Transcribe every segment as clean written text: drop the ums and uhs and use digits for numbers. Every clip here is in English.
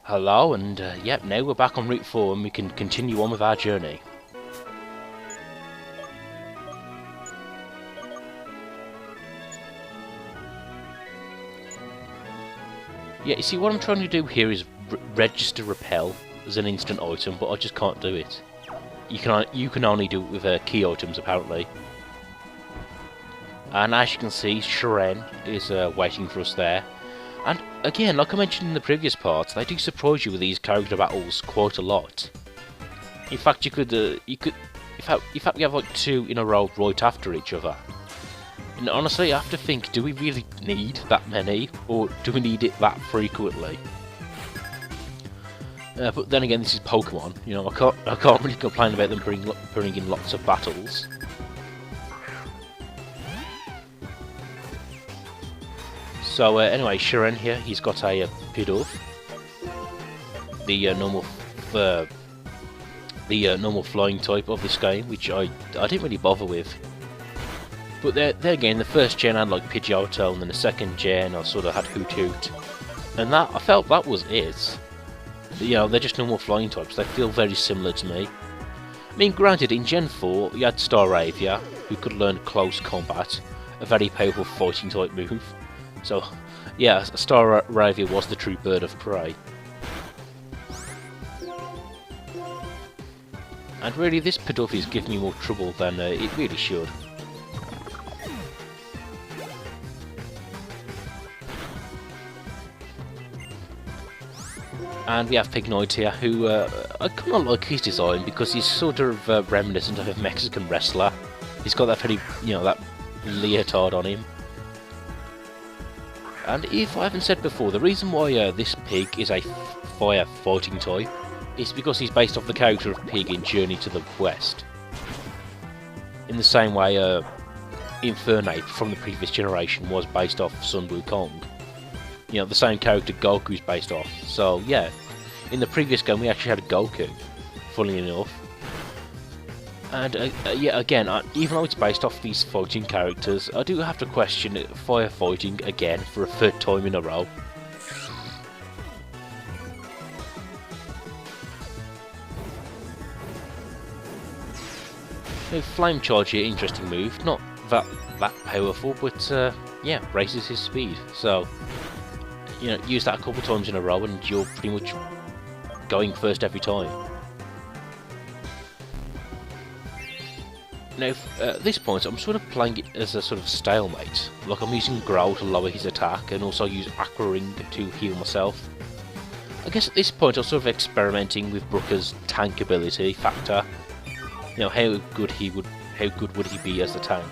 Hello, and yep, now we're back on Route 4 and we can continue on with our journey. Yeah, you see what I'm trying to do here is register Repel as an instant item, but I just can't do it. You can only do it with key items apparently. And as you can see, Sharenne is waiting for us there. And again, like I mentioned in the previous parts, they do surprise you with these character battles quite a lot. In fact, in fact, we have like two in a row right after each other. And honestly, I have to think: do we really need that many, or do we need it that frequently? But then again, this is Pokemon. You know, I can't really complain about them bringing in lots of battles. So anyway, Sharenne here, he's got a Pidove, the normal flying type of this game, which I didn't really bother with. But there again, the first gen had like Pidgeotto, and then the second gen I sort of had Hoothoot, and I felt that was it. You know, they're just normal flying types. They feel very similar to me. I mean, granted, in Gen 4 you had Staravia, who could learn Close Combat, a very powerful fighting type move. So, yeah, Staravia was the true bird of prey. And really, this Pidove is giving me more trouble than it really should. And we have Pignoid here, who I kind of like his design because he's sort of reminiscent of a Mexican wrestler. He's got that very, that leotard on him. And if I haven't said before, the reason why this Pig is a fire fighting type is because he's based off the character of Pig in Journey to the West. In the same way Infernape from the previous generation was based off Sun Wukong. You know, the same character Goku's based off. So yeah, in the previous game we actually had a Goku, funnily enough. And yeah, again, even though it's based off these fighting characters, I do have to question firefighting again for a third time in a row. Now, Flame Charge here, interesting move. Not that powerful, but yeah, raises his speed. So, use that a couple times in a row and you're pretty much going first every time. Now, at this point, I'm sort of playing it as a sort of stalemate. Like, I'm using Growl to lower his attack, and also use Aqua Ring to heal myself. I guess at this point, I'm sort of experimenting with Brooker's tank ability factor. How good would he be as a tank?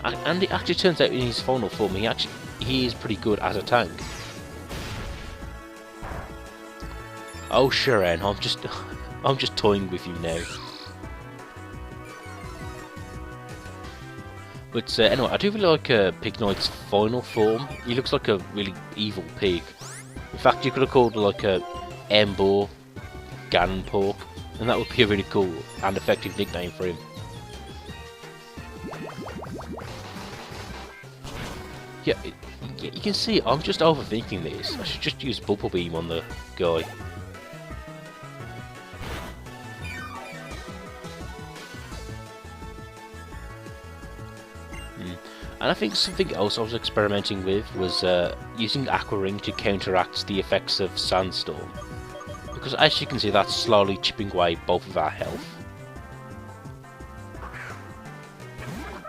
And it actually turns out in his final form, he is pretty good as a tank. Oh, Sharenne, I'm just toying with you now. But anyway, I do really like Pignoid's final form. He looks like a really evil pig. In fact, you could have called it like a Emboar Ganonpork, and that would be a really cool and effective nickname for him. Yeah, you can see I'm just overthinking this. I should just use Bubble Beam on the guy. And I think something else I was experimenting with was using Aqua Ring to counteract the effects of Sandstorm. Because as you can see, that's slowly chipping away both of our health.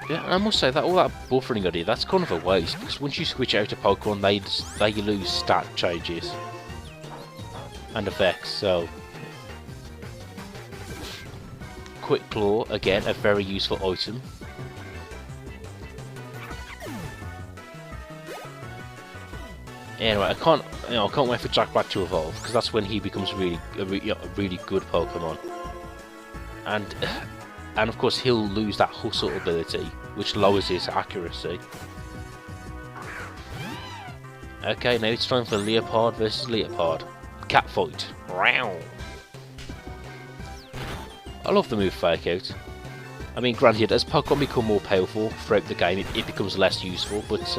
Yeah, and I must say that all that buffering I did, that's kind of a waste, because once you switch out to Pokemon, they lose stat changes and effects, so... Quick Claw, again, a very useful item. Anyway, I can't wait for Jackbat to evolve, because that's when he becomes a really good Pokemon. And of course he'll lose that Hustle ability, which lowers his accuracy. Okay, now it's time for Leopard versus Leopard. Catfight. Wow. I love the move Fake Out. I mean, granted, as Pokemon become more powerful throughout the game, it becomes less useful, but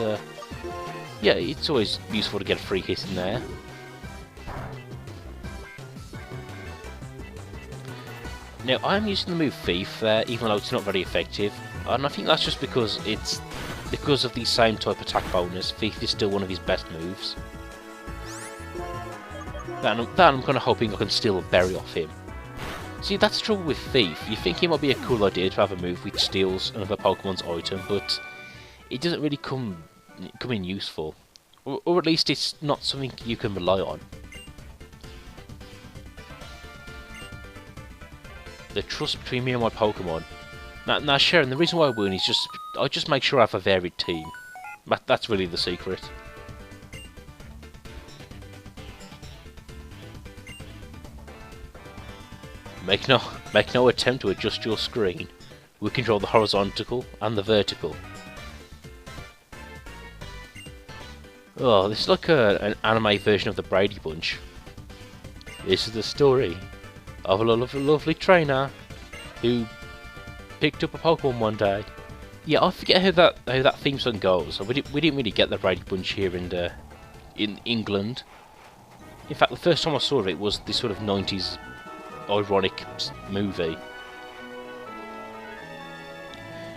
yeah, it's always useful to get a free hit in there. Now, I'm using the move Thief there, even though it's not very effective, and I think that's just because because of the same type attack bonus. Thief is still one of his best moves. That I'm kind of hoping I can steal a berry off him. See, that's the trouble with Thief. You think it might be a cool idea to have a move which steals another Pokemon's item, but it doesn't really come in useful. Or at least it's not something you can rely on. The trust between me and my Pokemon. Now Sharon, the reason why I win is I just make sure I have a varied team. That's really the secret. Make no attempt to adjust your screen. We control the horizontal and the vertical. Oh, this is like an anime version of the Brady Bunch. This is the story of a lovely trainer who picked up a Pokemon one day. Yeah, I forget how that theme song goes. We didn't really get the Brady Bunch here in England. In fact, the first time I saw it was this sort of 90s ironic movie.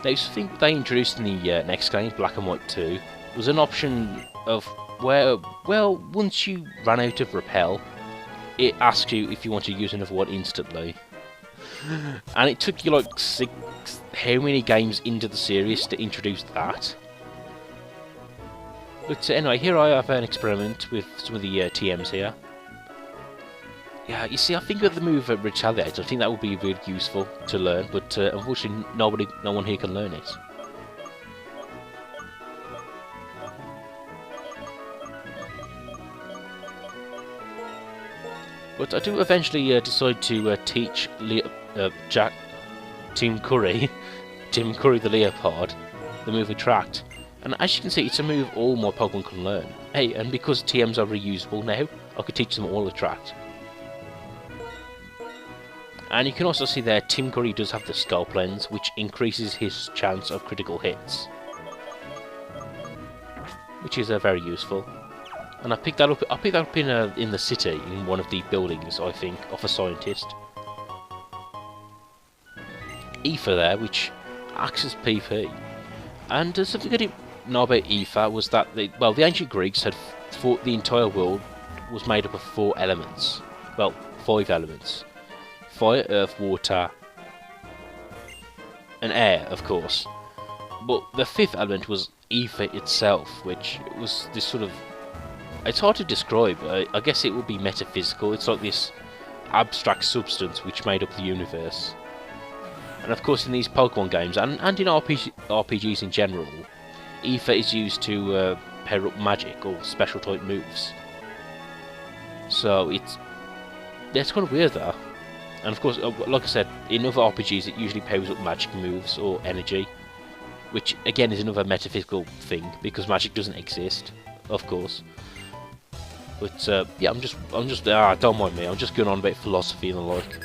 Now, something they introduced in the next game, Black and White 2, was an option of where, well, once you ran out of Repel, it asks you if you want to use another one instantly. And it took you like how many games into the series to introduce that? But anyway, here I have an experiment with some of the TMs here. Yeah, you see, I think with the move Retaliate, I think that would be really useful to learn, but unfortunately no one here can learn it. But I do eventually decide to teach Tim Curry the Leopard the move Attract. And as you can see, it's a move all my Pokemon can learn. Hey, and because TMs are reusable now, I could teach them all Attract. And you can also see there, Tim Curry does have the Scope Lens, which increases his chance of critical hits. Which is very useful. And I picked that up in the city, in one of the buildings, I think, of a scientist. Aether there, which acts as PP. And something I didn't know about Aether was that, the ancient Greeks had thought the entire world was made up of 4 elements. Well, 5 elements. Fire, earth, water, and air, of course. But the 5th element was Aether itself, which was this sort of... It's hard to describe. I guess it would be metaphysical. It's like this abstract substance which made up the universe. And of course in these Pokemon games, and in RPGs in general, Aether is used to pair up magic or special type moves. So that's kind of weird there. And of course, like I said, in other RPGs it usually powers up magic moves or energy, which again is another metaphysical thing, because magic doesn't exist, of course. But yeah, I'm just don't mind me, I'm just going on about philosophy and the like.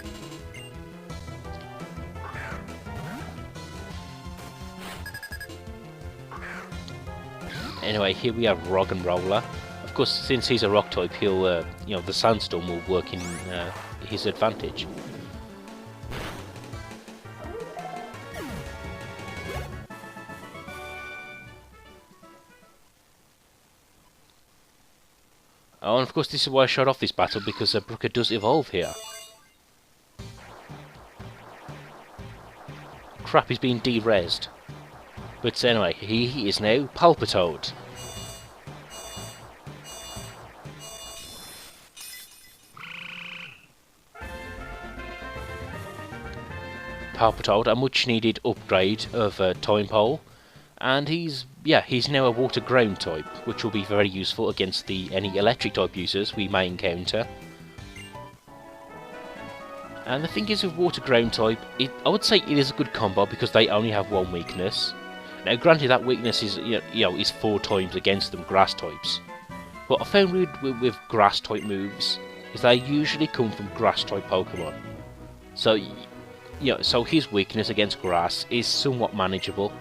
Anyway, here we have Roggenrola. Of course, since he's a rock type, he'll, the sandstorm will work in his advantage. Oh, and of course this is why I showed off this battle, because Brooker does evolve here. Crap, he's being de-rezzed. But anyway, he is now Palpitoad. Palpitoad, a much needed upgrade of Time Pole. And he's now a water ground type, which will be very useful against any electric type users we may encounter. And the thing is with water ground type, I would say it is a good combo because they only have one weakness. Now granted that weakness is is 4 times against them grass types. But I found with grass type moves is they usually come from grass type Pokemon. So so his weakness against grass is somewhat manageable.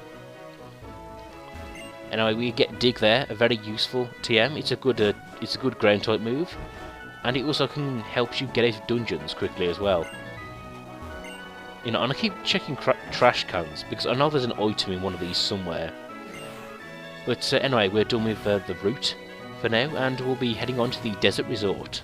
Anyway, we get Dig there, a very useful TM. It's a good ground type move, and it also can help you get out of dungeons quickly as well. You know, and I keep checking trash cans because I know there's an item in one of these somewhere. But anyway, we're done with the route for now, and we'll be heading on to the desert resort.